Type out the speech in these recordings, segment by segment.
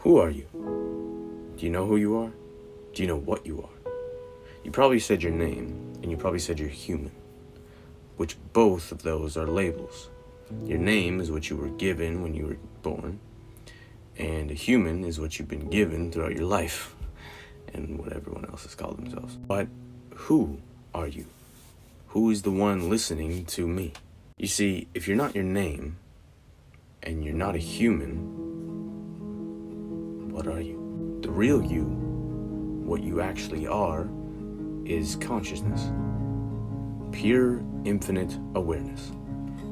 Who are you? Do you know who you are? Do you know what you are? You probably said your name, and you probably said you're human, which both of those are labels. Your name is what you were given when you were born, and a human is what you've been given throughout your life, and what everyone else has called themselves. But who are you? Who is the one listening to me? You see, if you're not your name, and you're not a human, what are you? The real you, what you actually are, is consciousness. Pure, infinite awareness.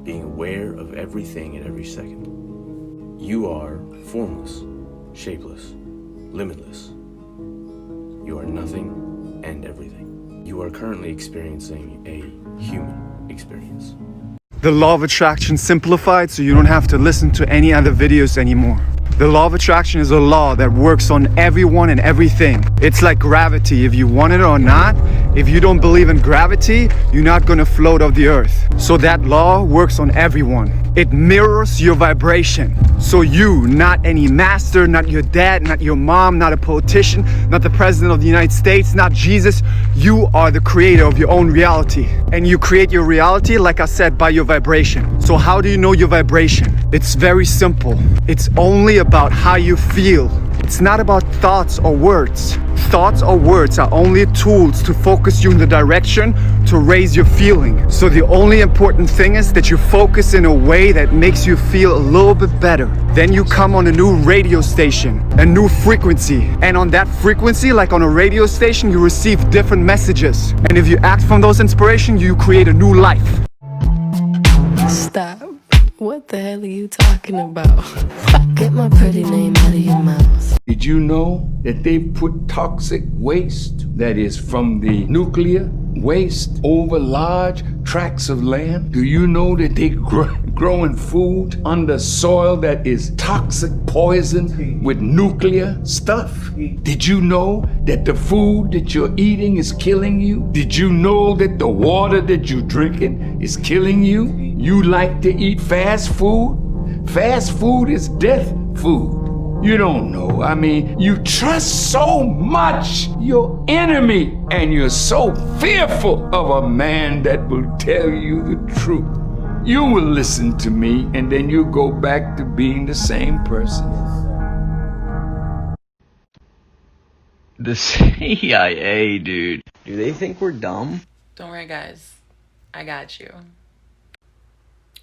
Being aware of everything at every second. You are formless, shapeless, limitless. You are nothing and everything. You are currently experiencing a human experience. The law of attraction simplified so you don't have to listen to any other videos anymore. The law of attraction is a law that works on everyone and everything. It's like gravity. If you want it or not, if you don't believe in gravity, you're not gonna float off the earth. So that law works on everyone. It mirrors your vibration. So you, not any master, not your dad, not your mom, not a politician, not the president of the United States, not Jesus, you are the creator of your own reality. And you create your reality, like I said, by your vibration. So how do you know your vibration? It's very simple. It's only about how you feel. It's not about thoughts or words. Thoughts or words are only tools to focus you in the direction to raise your feeling. So the only important thing is that you focus in a way that makes you feel a little bit better. Then you come on a new radio station, a new frequency. And on that frequency, like on a radio station, you receive different messages. And if you act from those inspirations, you create a new life. Stop. What the hell are you talking about? Get my pretty name out of your mouth. Did you know that they put toxic waste that is from the nuclear waste over large tracts of land? Do you know that they growing food under soil that is toxic poison with nuclear stuff? Did you know that the food that you're eating is killing you? Did you know that the water that you're drinking is killing you? You like to eat fast food? Fast food is death food. You don't know. I mean, you trust so much your enemy, and you're so fearful of a man that will tell you the truth. You will listen to me, and then you go back to being the same person. The CIA, dude. Do they think we're dumb? Don't worry, guys. I got you.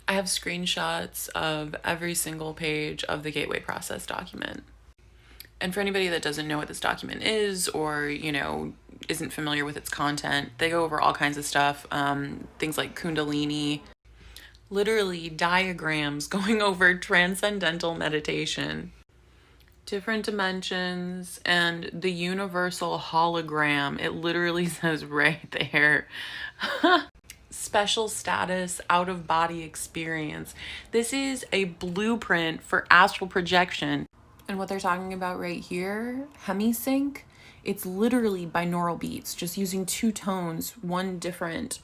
I have screenshots of every single page of the gateway process document. And for anybody that doesn't know what this document is, or, isn't familiar with its content, they go over all kinds of stuff. Things like Kundalini, literally diagrams going over transcendental meditation, different dimensions, and the universal hologram. It literally says right there. Special status, out-of-body experience. This is a blueprint for astral projection. And what they're talking about right here, hemisync, it's literally binaural beats, just using two tones, one different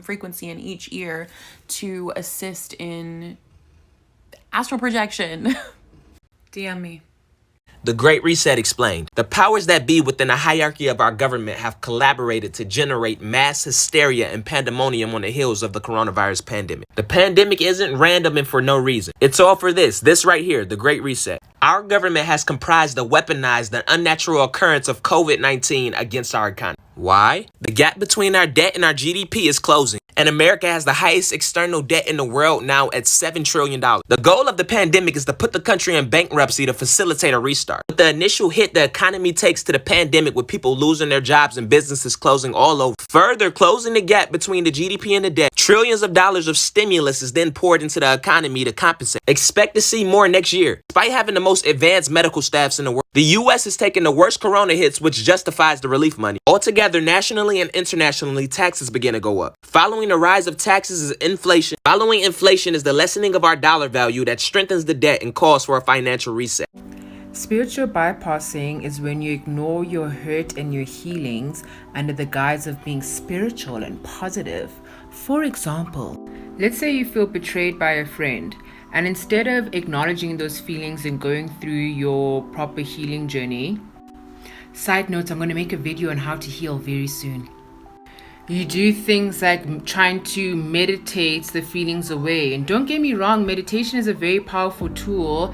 frequency in each ear to assist in astral projection. DM me. The Great Reset explained, the powers that be within the hierarchy of our government have collaborated to generate mass hysteria and pandemonium on the heels of the coronavirus pandemic. The pandemic isn't random and for no reason. It's all for this right here, the Great Reset. Our government has comprised the weaponized and unnatural occurrence of COVID-19 against our economy. Why? The gap between our debt and our GDP is closing, and America has the highest external debt in the world now at $7 trillion. The goal of the pandemic is to put the country in bankruptcy to facilitate a restart. With the initial hit the economy takes to the pandemic, with people losing their jobs and businesses closing all over, further closing the gap between the GDP and the debt, trillions of dollars of stimulus is then poured into the economy to compensate. Expect to see more next year. Despite having the most advanced medical staffs in the world, the U.S. is taking the worst corona hits, which justifies the relief money. Altogether, nationally and internationally, taxes begin to go up. Following the rise of taxes is inflation. Following inflation is the lessening of our dollar value that strengthens the debt and calls for a financial reset. Spiritual bypassing is when you ignore your hurt and your healings under the guise of being spiritual and positive. For example, let's say you feel betrayed by a friend And instead of acknowledging those feelings and going through your proper healing journey, side note, I'm going to make a video on how to heal very soon. You do things like trying to meditate the feelings away. And don't get me wrong, meditation is a very powerful tool,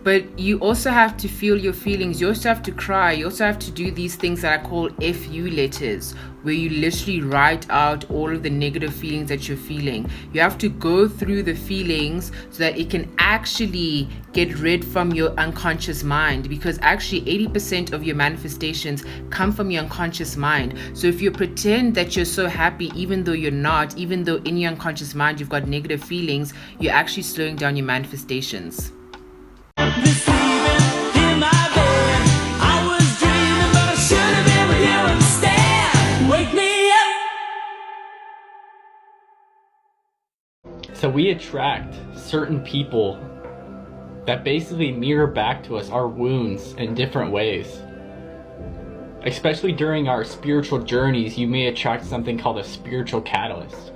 but you also have to feel your feelings. You also have to cry. You also have to do these things that I call FU letters, where you literally write out all of the negative feelings that you're feeling. You have to go through the feelings so that it can actually get rid from your unconscious mind, because actually 80% of your manifestations come from your unconscious mind. So if you pretend that you're so happy even though you're not, even though in your unconscious mind you've got negative feelings, you're actually slowing down your manifestations. So we attract certain people that basically mirror back to us our wounds in different ways. Especially during our spiritual journeys, you may attract something called a spiritual catalyst.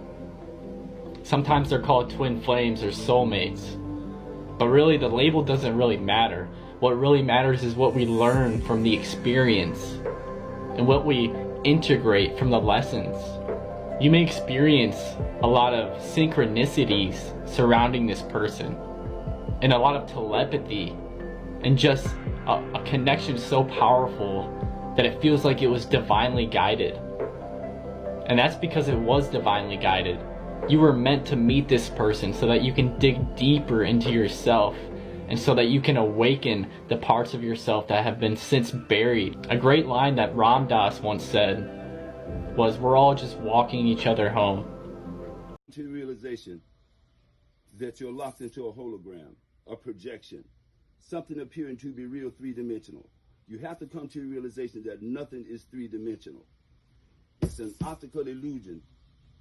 Sometimes they're called twin flames or soulmates. But really, the label doesn't really matter. What really matters is what we learn from the experience and what we integrate from the lessons. You may experience a lot of synchronicities surrounding this person and a lot of telepathy and just a connection so powerful that it feels like it was divinely guided. And that's because it was divinely guided. You were meant to meet this person so that you can dig deeper into yourself and so that you can awaken the parts of yourself that have been since buried. A great line that Ram Dass once said was, "We're all just walking each other home." To the realization that you're locked into a hologram, a projection, something appearing to be real three-dimensional. You have to come to the realization that nothing is three-dimensional. It's an optical illusion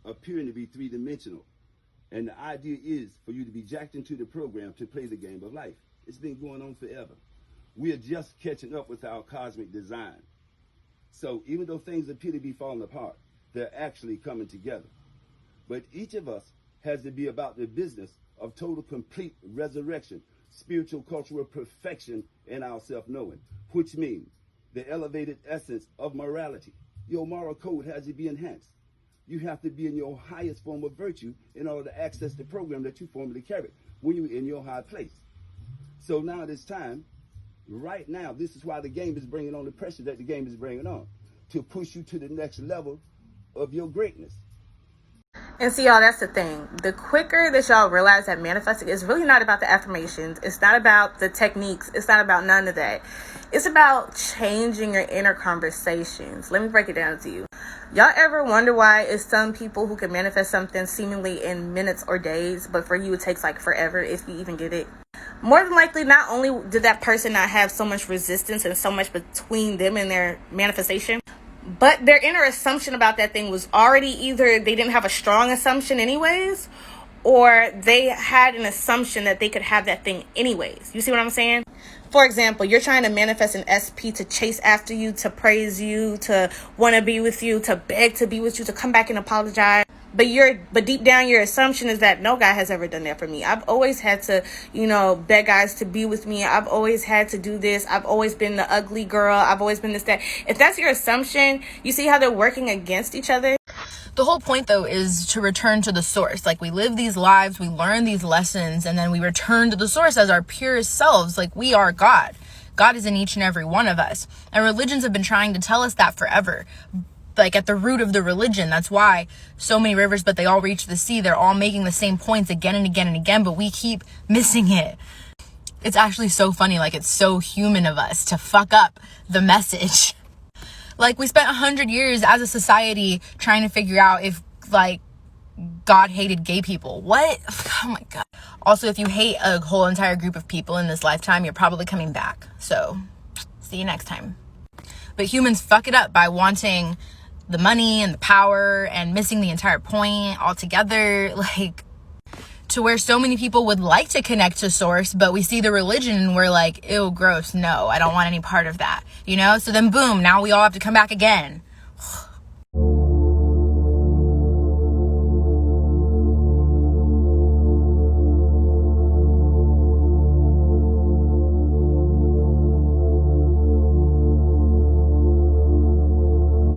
appearing to be three-dimensional. And the idea is for you to be jacked into the program to play the game of life. It's been going on forever. We are just catching up with our cosmic design. So even though things appear to be falling apart, they're actually coming together. But each of us has to be about the business of total, complete resurrection, spiritual, cultural perfection in our self-knowing, which means the elevated essence of morality. Your moral code has to be enhanced. You have to be in your highest form of virtue in order to access the program that you formerly carried when you're in your high place. So now it's time, right now, this is why the game is bringing on the pressure that the game is bringing on, to push you to the next level of your greatness. And see, y'all, that's the thing. The quicker that y'all realize that manifesting is really not about the affirmations. It's not about the techniques. It's not about none of that. It's about changing your inner conversations. Let me break it down to you. Y'all ever wonder why it's some people who can manifest something seemingly in minutes or days, but for you it takes like forever if you even get it? More than likely, not only did that person not have so much resistance and so much between them and their manifestation, but their inner assumption about that thing was already either they didn't have a strong assumption anyways, or they had an assumption that they could have that thing anyways. You see what I'm saying? For example, you're trying to manifest an SP to chase after you, to praise you, to want to be with you, to beg to be with you, to come back and apologize. But deep down, your assumption is that no guy has ever done that for me. I've always had to, beg guys to be with me. I've always had to do this. I've always been the ugly girl. I've always been this, that. If that's your assumption, you see how they're working against each other? The whole point, though, is to return to the source. Like, we live these lives, we learn these lessons, and then we return to the source as our purest selves. Like, we are God. God is in each and every one of us. And religions have been trying to tell us that forever. Like, at the root of the religion, that's why so many rivers, but they all reach the sea. They're all making the same points again and again and again, but we keep missing it. It's actually so funny. Like, it's so human of us to fuck up the message. Like, we spent 100 years as a society trying to figure out if, like, God hated gay people. What? Oh my God. Also, if you hate a whole entire group of people in this lifetime, you're probably coming back. So, see you next time. But humans fuck it up by wanting the money and the power and missing the entire point altogether. Like, to where so many people would like to connect to source, but we see the religion and we're like, ew, gross. No, I don't want any part of that. So then boom, now we all have to come back again.